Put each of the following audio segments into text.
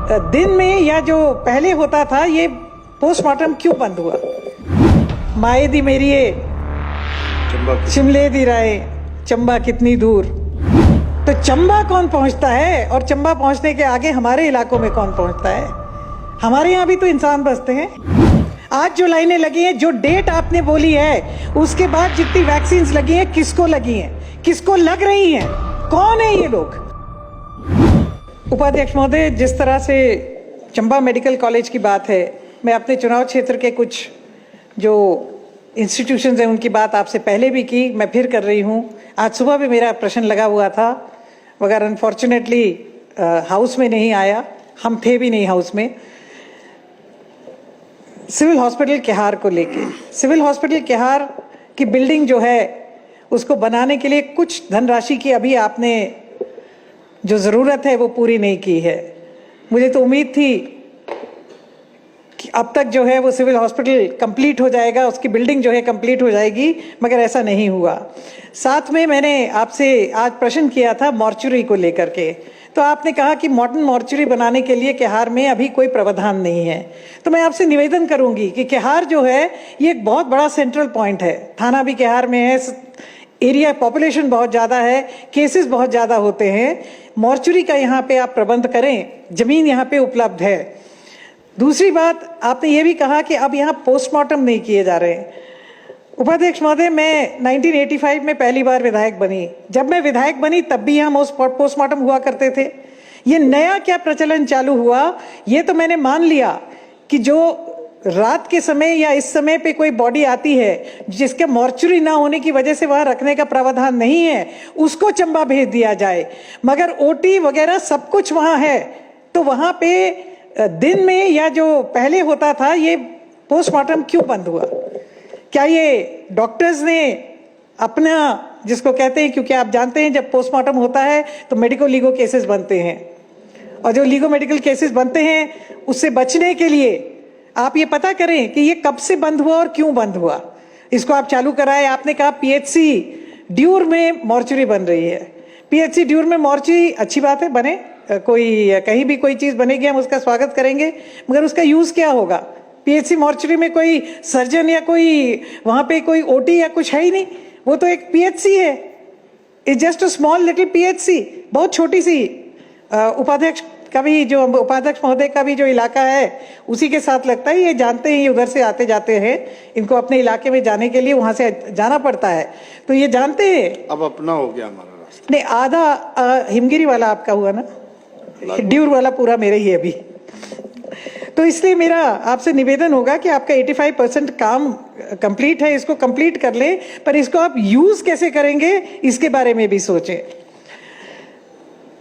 दिन में या जो पहले होता था ये पोस्टमार्टम क्यों बंद हुआ? माए दी मेरिए शिमले दी राय चंबा कितनी दूर। तो चंबा कौन पहुंचता है और चंबा पहुंचने के आगे हमारे इलाकों में कौन पहुंचता है? हमारे यहाँ भी तो इंसान बसते हैं। आज जो लाइनें लगी हैं, जो डेट आपने बोली है, उसके बाद जितनी वैक्सीन लगी हैं, किसको लगी हैं, किसको लग रही हैं, कौन है ये लोग? उपाध्यक्ष महोदय, जिस तरह से चंबा मेडिकल कॉलेज की बात है, मैं अपने चुनाव क्षेत्र के कुछ जो इंस्टीट्यूशंस हैं उनकी बात आपसे पहले भी की, मैं फिर कर रही हूँ। आज सुबह भी मेरा प्रश्न लगा हुआ था, मगर अनफॉर्चुनेटली हाउस में नहीं आया, हम थे भी नहीं हाउस में। सिविल हॉस्पिटल केहार को लेके, सिविल हॉस्पिटल केहार की बिल्डिंग जो है उसको बनाने के लिए कुछ धनराशि की अभी आपने जो ज़रूरत है वो पूरी नहीं की है। मुझे तो उम्मीद थी कि अब तक जो है वो सिविल हॉस्पिटल कंप्लीट हो जाएगा, उसकी बिल्डिंग जो है कंप्लीट हो जाएगी, मगर ऐसा नहीं हुआ। साथ में मैंने आपसे आज प्रश्न किया था मॉर्चुरी को लेकर के, तो आपने कहा कि मॉडर्न मॉर्चुरी बनाने के लिए केहार में अभी कोई प्रावधान नहीं है। तो मैं आपसे निवेदन करूंगी कि केहार जो है ये एक बहुत बड़ा सेंट्रल पॉइंट है, थाना भी केहार में है, एरिया पॉपुलेशन बहुत ज़्यादा है, केसेस बहुत ज़्यादा होते हैं। मॉर्चुरी का यहाँ पे आप प्रबंध करें, ज़मीन यहाँ पे उपलब्ध है। दूसरी बात, आपने ये भी कहा कि अब यहाँ पोस्टमार्टम नहीं किए जा रहे हैं। उपाध्यक्ष महोदय, मैं 1985 में पहली बार विधायक बनी। जब मैं विधायक बनी तब भी यहाँ पोस्टमार्टम हुआ करते थे। ये नया क्या प्रचलन चालू हुआ? ये तो मैंने मान लिया कि जो रात के समय या इस समय पे कोई बॉडी आती है जिसके मॉर्चुरी ना होने की वजह से वहां रखने का प्रावधान नहीं है, उसको चंबा भेज दिया जाए, मगर ओटी वगैरह सब कुछ वहां है। तो वहां पे दिन में या जो पहले होता था ये पोस्टमार्टम क्यों बंद हुआ? क्या ये डॉक्टर्स ने अपना, जिसको कहते हैं, क्योंकि आप जानते हैं जब पोस्टमार्टम होता है तो मेडिको लीगो केसेस बनते हैं, और जो लीगो मेडिकल केसेस बनते हैं उससे बचने के लिए आप ये पता करें कि ये कब से बंद हुआ और क्यों बंद हुआ, इसको आप चालू कराएं। आपने कहा पीएचसी ड्यूर में मॉर्चुरी बन रही है। पीएचसी ड्यूर में मॉर्चुरी अच्छी बात है, बने, कोई कहीं भी कोई चीज़ बनेगी हम उसका स्वागत करेंगे, मगर उसका यूज़ क्या होगा? पीएचसी मॉर्चुरी में कोई सर्जन या कोई वहाँ पे कोई ओटी या कुछ है ही नहीं, वो तो एक पीएचसी है, it's just a small little PHC, बहुत छोटी सी। उपाध्यक्ष का भी जो उपाध्यक्ष महोदय का भी जो इलाका है उसी के साथ लगता है। ये जानते हैं, ये उधर से आते जाते हैं, इनको अपने इलाके में जाने के लिए वहाँ से जाना पड़ता है, तो ये जानते हैं। अब अपना हो गया हमारा रास्ता। नहीं, आधा हिमगिरी वाला आपका हुआ ना, ड्यूर वाला पूरा मेरे ही अभी। तो इसलिए मेरा आपसे निवेदन होगा कि आपका 85% काम कंप्लीट है, इसको कंप्लीट कर ले, पर इसको आप यूज कैसे करेंगे इसके बारे में भी सोचें।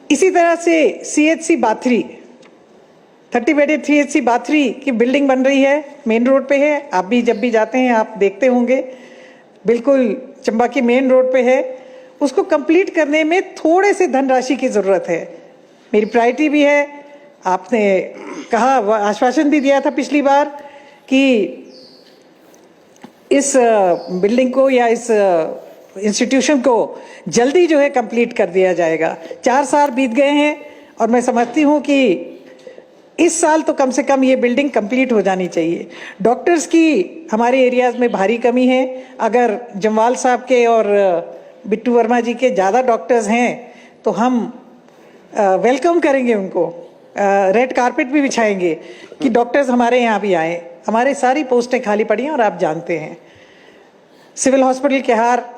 इसी तरह से CHC Bathory, 30 bedded CHC Bathory की बिल्डिंग बन रही है, मेन रोड पे है। आप भी जब भी जाते हैं आप देखते होंगे, बिल्कुल चंबा की मेन रोड पे है। उसको कंप्लीट करने में थोड़े से धनराशि की जरूरत है, मेरी प्रायोरिटी भी है। आपने कहा, आश्वासन भी दिया था पिछली बार कि इस बिल्डिंग को या इस इंस्टीट्यूशन को जल्दी जो है कंप्लीट कर दिया जाएगा। 4 साल बीत गए हैं और मैं समझती हूँ कि इस साल तो कम से कम ये बिल्डिंग कंप्लीट हो जानी चाहिए। डॉक्टर्स की हमारे एरियाज में भारी कमी है। अगर जमवाल साहब के और बिट्टू वर्मा जी के ज़्यादा डॉक्टर्स हैं तो हम वेलकम करेंगे उनको, रेड कारपेट भी बिछाएंगे कि डॉक्टर्स हमारे यहाँ भी आए। हमारे सारी पोस्टें खाली पड़ी हैं और आप जानते हैं। सिविल हॉस्पिटल केहार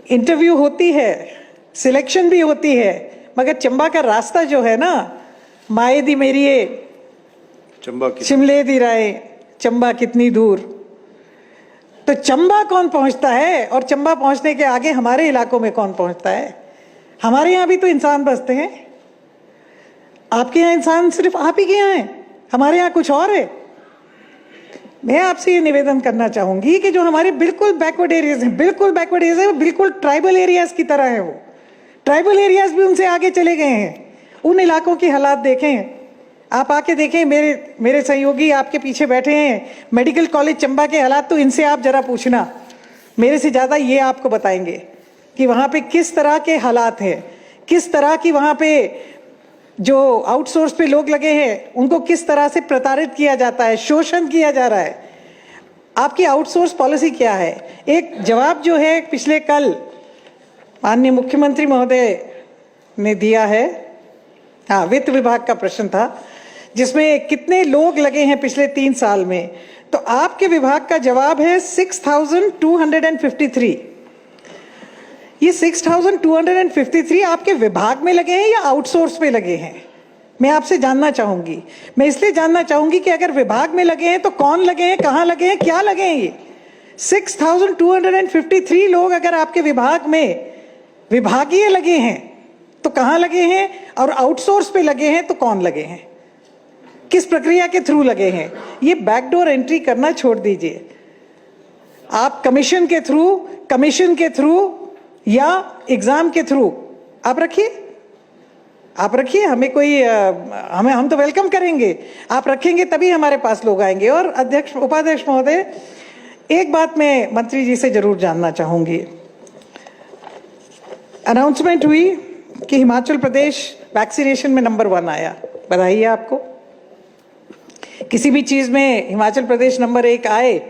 इंटरव्यू होती है, सिलेक्शन भी होती है, मगर चंबा का रास्ता जो है ना, माए दी मेरिए शिमले दी राय चंबा कितनी दूर। तो चंबा कौन पहुंचता है और चंबा पहुंचने के आगे हमारे इलाकों में कौन पहुंचता है? हमारे यहाँ भी तो इंसान बसते हैं। आपके यहाँ इंसान सिर्फ आप ही के यहाँ है, हमारे यहाँ कुछ और है। मैं आपसे ये निवेदन करना चाहूंगी कि जो हमारे बिल्कुल बैकवर्ड एरियाज हैं, बिल्कुल बैकवर्ड एरियाज है, वो बिल्कुल ट्राइबल एरियाज की तरह है। वो ट्राइबल एरियाज भी उनसे आगे चले गए हैं। उन इलाकों की हालात देखें, आप आके देखें। मेरे सहयोगी आपके पीछे बैठे हैं, मेडिकल कॉलेज चंबा के हालात तो इनसे आप जरा पूछना, मेरे से ज़्यादा ये आपको बताएंगे कि वहाँ पे किस तरह के हालात हैं, किस तरह की वहाँ पे जो आउटसोर्स पे लोग लगे हैं उनको किस तरह से प्रताड़ित किया जाता है, शोषण किया जा रहा है। आपकी आउटसोर्स पॉलिसी क्या है? एक जवाब जो है पिछले कल माननीय मुख्यमंत्री महोदय ने दिया है, हाँ, वित्त विभाग का प्रश्न था जिसमें कितने लोग लगे हैं पिछले 3 साल में, तो आपके विभाग का जवाब है 6,253। ये 6,253 आपके विभाग में लगे हैं या आउटसोर्स में लगे हैं? मैं आपसे जानना चाहूंगी। मैं इसलिए जानना चाहूंगी कि अगर विभाग में लगे हैं तो कौन लगे हैं, कहां लगे हैं, क्या लगे हैं? ये 6,253 लोग अगर आपके विभाग में विभागीय लगे हैं तो कहां लगे हैं, और आउटसोर्स पे लगे हैं तो कौन लगे हैं, किस प्रक्रिया के थ्रू लगे हैं? ये बैकडोर एंट्री करना छोड़ दीजिए। आप कमीशन के थ्रू या एग्जाम के थ्रू आप रखिए, हमें कोई हम तो वेलकम करेंगे। आप रखेंगे तभी हमारे पास लोग आएंगे। और अध्यक्ष उपाध्यक्ष महोदय, एक बात मैं मंत्री जी से जरूर जानना चाहूंगी। अनाउंसमेंट हुई कि हिमाचल प्रदेश वैक्सीनेशन में नंबर 1 आया, बधाई है आपको। किसी भी चीज में हिमाचल प्रदेश नंबर 1 आए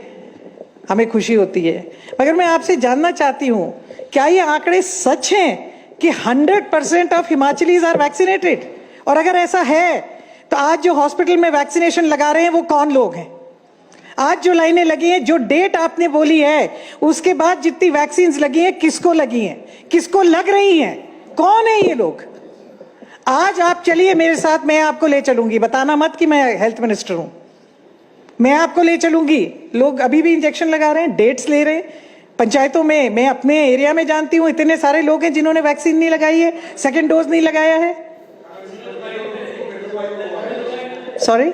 हमें खुशी होती है। मगर मैं आपसे जानना चाहती हूं, क्या ये आंकड़े सच हैं कि 100% ऑफ हिमाचलीज आर वैक्सीनेटेड? और अगर ऐसा है तो आज जो हॉस्पिटल में वैक्सीनेशन लगा रहे हैं वो कौन लोग हैं? आज जो लाइनें लगी हैं, जो डेट आपने बोली है, उसके बाद जितनी वैक्सीन लगी हैं, किसको लगी हैं, किसको लग रही हैं, कौन है ये लोग? आज आप चलिए मेरे साथ, मैं आपको ले चलूंगी। बताना मत कि मैं हेल्थ मिनिस्टर हूं, मैं आपको ले चलूंगी। लोग अभी भी इंजेक्शन लगा रहे हैं, डेट्स ले रहे हैं पंचायतों में। मैं अपने एरिया में जानती हूं इतने सारे लोग हैं जिन्होंने वैक्सीन नहीं लगाई है, सेकेंड डोज नहीं लगाया है। Sorry,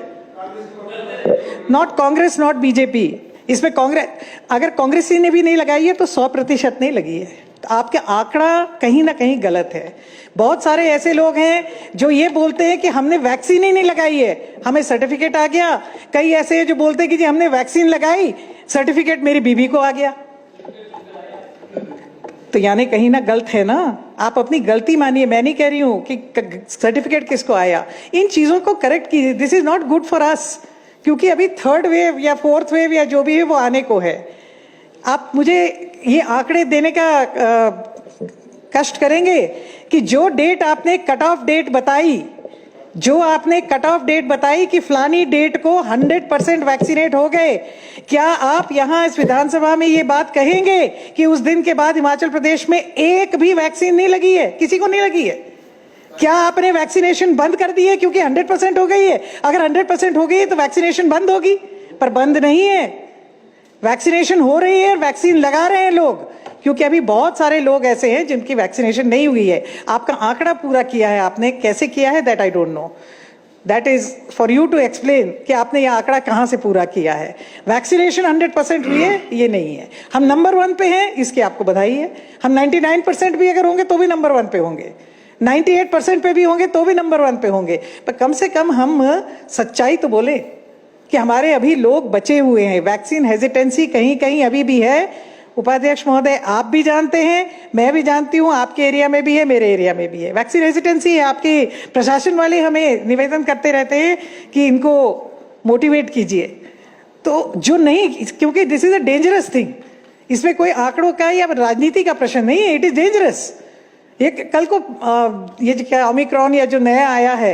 not Congress, not BJP. इसमें कांग्रेस, अगर कांग्रेसी ने भी नहीं लगाई है तो 100% नहीं लगी है। तो आपका आंकड़ा कहीं ना कहीं गलत है। बहुत सारे ऐसे लोग हैं जो ये बोलते हैं कि हमने वैक्सीन ही नहीं लगाई है, हमें सर्टिफिकेट आ गया। कई ऐसे हैं जो बोलते हैं कि जी हमने वैक्सीन लगाई, सर्टिफिकेट मेरी बीबी को आ गया। तो यानी कहीं ना गलत है ना। आप अपनी गलती मानिए, मैं नहीं कह रही हूं कि सर्टिफिकेट किसको आया। इन चीजों को करेक्ट कीजिए। This is not good for us, क्योंकि अभी 3rd वेव या 4th वेव या जो भी है वो आने को है। आप मुझे ये आंकड़े देने का कष्ट करेंगे कि जो डेट आपने कट ऑफ डेट बताई, कि फलानी डेट को 100% वैक्सीनेट हो गए, क्या आप यहां इस विधानसभा में ये बात कहेंगे कि उस दिन के बाद हिमाचल प्रदेश में एक भी वैक्सीन नहीं लगी है, किसी को नहीं लगी है? क्या आपने वैक्सीनेशन बंद कर दी है क्योंकि 100% हो गई है? अगर 100% हो गई है तो वैक्सीनेशन बंद होगी, पर बंद नहीं है। वैक्सीनेशन हो रही है और वैक्सीन लगा रहे हैं लोग, क्योंकि अभी बहुत सारे लोग ऐसे हैं जिनकी वैक्सीनेशन नहीं हुई है। आपका आंकड़ा पूरा किया है आपने, कैसे किया है that I don't know, that is for you to explain कि आपने ये आंकड़ा कहां से पूरा किया है। वैक्सीनेशन 100% हुई है ये नहीं है। हम नंबर 1 पे हैं, इसकी आपको बधाई है। हम 99% भी अगर होंगे तो भी नंबर 1 पे होंगे, 98% पे भी होंगे तो भी नंबर 1 पे होंगे। पर कम से कम हम सच्चाई तो बोले कि हमारे अभी लोग बचे हुए हैं। वैक्सीन हेजिटेंसी कहीं कहीं अभी भी है। उपाध्यक्ष महोदय, आप भी जानते हैं, मैं भी जानती हूं, आपके एरिया में भी है, मेरे एरिया में भी है। वैक्सीन हेजिटेंसी है। आपके प्रशासन वाले हमें निवेदन करते रहते हैं कि इनको मोटिवेट कीजिए। तो जो नहीं, क्योंकि this is a dangerous thing, इसमें कोई आंकड़ों का या राजनीति का प्रश्न नहीं है, इट इज डेंजरस। ये कल को ये क्या ओमिक्रॉन या जो नया आया है,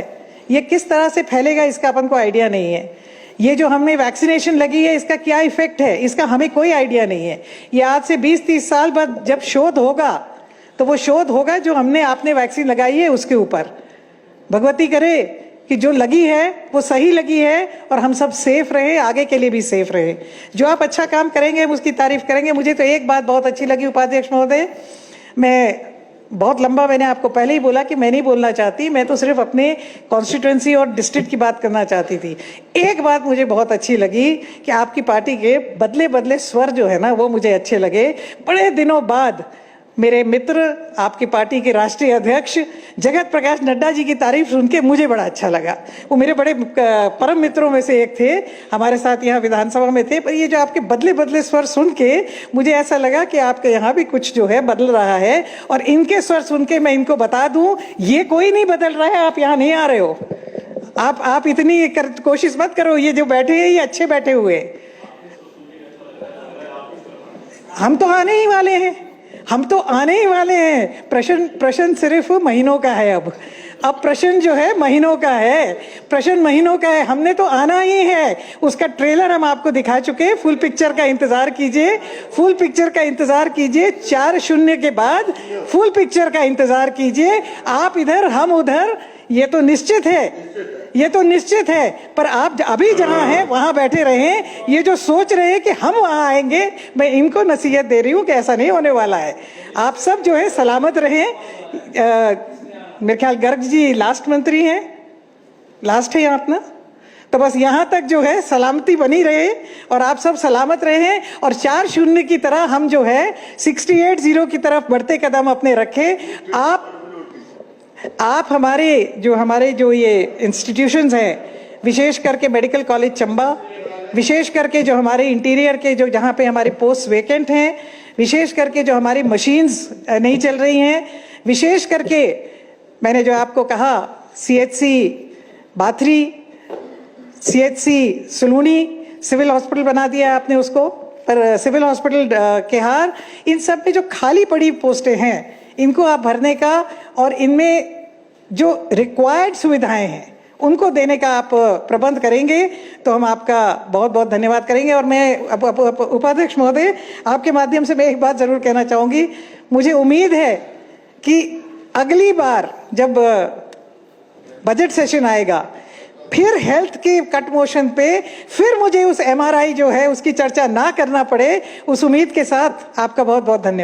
ये किस तरह से फैलेगा इसका अपन को आइडिया नहीं है। ये जो हमें वैक्सीनेशन लगी है इसका क्या इफेक्ट है, इसका हमें कोई आइडिया नहीं है। ये आज से 20-30 साल बाद जब शोध होगा तो वो शोध होगा जो हमने आपने वैक्सीन लगाई है उसके ऊपर। भगवती करे कि जो लगी है वो सही लगी है और हम सब सेफ रहे, आगे के लिए भी सेफ रहे। जो आप अच्छा काम करेंगे हम उसकी तारीफ करेंगे। मुझे तो एक बात बहुत अच्छी लगी उपाध्यक्ष महोदय, मैं बहुत लंबा, मैंने आपको पहले ही बोला कि मैं नहीं बोलना चाहती, मैं तो सिर्फ अपने कॉन्स्टिट्यूएंसी और डिस्ट्रिक्ट की बात करना चाहती थी। एक बात मुझे बहुत अच्छी लगी कि आपकी पार्टी के बदले बदले स्वर जो है ना वो मुझे अच्छे लगे। बड़े दिनों बाद मेरे मित्र, आपकी पार्टी के राष्ट्रीय अध्यक्ष जगत प्रकाश नड्डा जी की तारीफ सुन के मुझे बड़ा अच्छा लगा। वो मेरे बड़े परम मित्रों में से एक थे, हमारे साथ यहाँ विधानसभा में थे। पर ये जो आपके बदले बदले स्वर सुन के मुझे ऐसा लगा कि आपके यहाँ भी कुछ जो है बदल रहा है। और इनके स्वर सुन के मैं इनको बता दूं, ये कोई नहीं बदल रहा है, आप यहाँ नहीं आ रहे हो। आप इतनी कोशिश मत करो, ये जो बैठे हैं ये अच्छे बैठे हुए। हम तो आने ही वाले हैं, हम तो आने ही वाले हैं। प्रश्न सिर्फ महीनों का है। अब प्रश्न जो है महीनों का है, प्रश्न महीनों का है। हमने तो आना ही है। उसका ट्रेलर हम आपको दिखा चुके हैं। फुल पिक्चर का इंतजार कीजिए, फुल पिक्चर का इंतजार कीजिए। 4-0 के बाद फुल पिक्चर का इंतजार कीजिए। आप इधर, हम उधर, ये तो निश्चित है, ये तो निश्चित है। पर आप अभी जहां हैं वहां बैठे रहें। ये जो सोच रहे हैं कि हम वहां आएंगे, मैं इनको नसीहत दे रही हूं कि ऐसा नहीं होने वाला है। आप सब जो है सलामत रहें। मेरे ख्याल गर्ग जी लास्ट मंत्री हैं, लास्ट है यहाँ अपना। तो बस यहाँ तक जो है सलामती बनी रहे और आप सब सलामत रहे। और 4-0 की तरह हम जो है 68-0 की तरफ बढ़ते कदम अपने रखें। आप हमारे जो ये इंस्टीट्यूशंस हैं, विशेष करके मेडिकल कॉलेज चंबा, विशेष करके जो हमारे इंटीरियर के जो जहाँ पे हमारे पोस्ट वेकेंट हैं, विशेष करके जो हमारी मशीन्स नहीं चल रही हैं, विशेष करके मैंने जो आपको कहा CHC Bathri, CHC Suluni, civil hospital बना दिया आपने उसको, पर सिविल हॉस्पिटल केहार, इन सब में जो खाली पड़ी पोस्टें हैं इनको आप भरने का और इनमें जो रिक्वायर्ड सुविधाएं हैं उनको देने का आप प्रबंध करेंगे तो हम आपका बहुत बहुत धन्यवाद करेंगे। और मैं उपाध्यक्ष महोदय, आपके माध्यम से मैं एक बात जरूर कहना चाहूंगी। मुझे उम्मीद है कि अगली बार जब बजट सेशन आएगा, फिर हेल्थ के कट मोशन पे फिर मुझे उस MRI जो है उसकी चर्चा ना करना पड़े। उस उम्मीद के साथ आपका बहुत बहुत धन्यवाद।